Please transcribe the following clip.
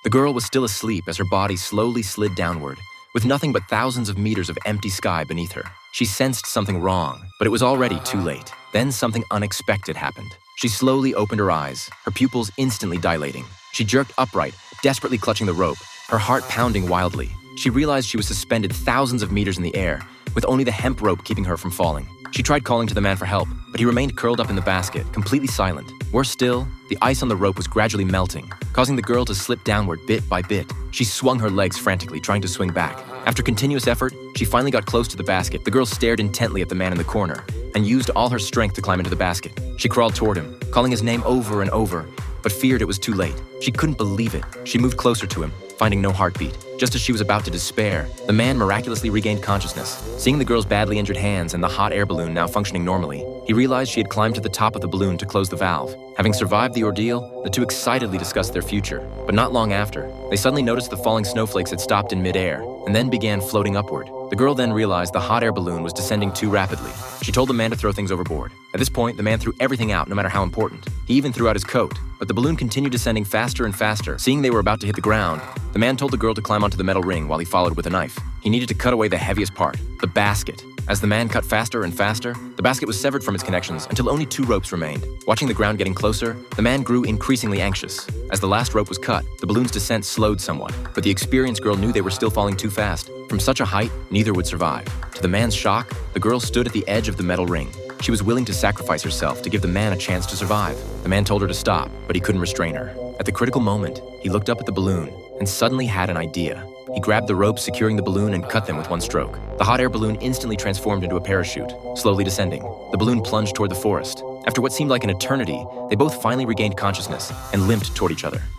The girl was still asleep as her body slowly slid downward, with nothing but thousands of meters of empty sky beneath her. She sensed something wrong, but it was already too late. Then something unexpected happened. She slowly opened her eyes, her pupils instantly dilating. She jerked upright, desperately clutching the rope, her heart pounding wildly. She realized she was suspended thousands of meters in the air, with only the hemp rope keeping her from falling. She tried calling to the man for help, but he remained curled up in the basket, completely silent. Worse still, the ice on the rope was gradually melting, causing the girl to slip downward bit by bit. She swung her legs frantically, trying to swing back. After continuous effort, she finally got close to the basket. The girl stared intently at the man in the corner and used all her strength to climb into the basket. She crawled toward him, calling his name over and over, but feared it was too late. She couldn't believe it. She moved closer to him, finding no heartbeat. Just as she was about to despair, the man miraculously regained consciousness. Seeing the girl's badly injured hands and the hot air balloon now functioning normally, he realized she had climbed to the top of the balloon to close the valve. Having survived the ordeal, the two excitedly discussed their future. But not long after, they suddenly noticed the falling snowflakes had stopped in midair and then began floating upward. The girl then realized the hot air balloon was descending too rapidly. She told the man to throw things overboard. At this point, the man threw everything out, no matter how important. He even threw out his coat, but the balloon continued descending faster and faster. Seeing they were about to hit the ground, the man told the girl to climb onto the metal ring while he followed with a knife. He needed to cut away the heaviest part, the basket. As the man cut faster and faster, the basket was severed from its connections until only 2 ropes remained. Watching the ground getting closer, the man grew increasingly anxious. As the last rope was cut, the balloon's descent slowed somewhat, but the experienced girl knew they were still falling too fast. From such a height, neither would survive. To the man's shock, the girl stood at the edge of the metal ring. She was willing to sacrifice herself to give the man a chance to survive. The man told her to stop, but he couldn't restrain her. At the critical moment, he looked up at the balloon and suddenly had an idea. He grabbed the ropes securing the balloon and cut them with one stroke. The hot air balloon instantly transformed into a parachute, slowly descending. The balloon plunged toward the forest. After what seemed like an eternity, they both finally regained consciousness and limped toward each other.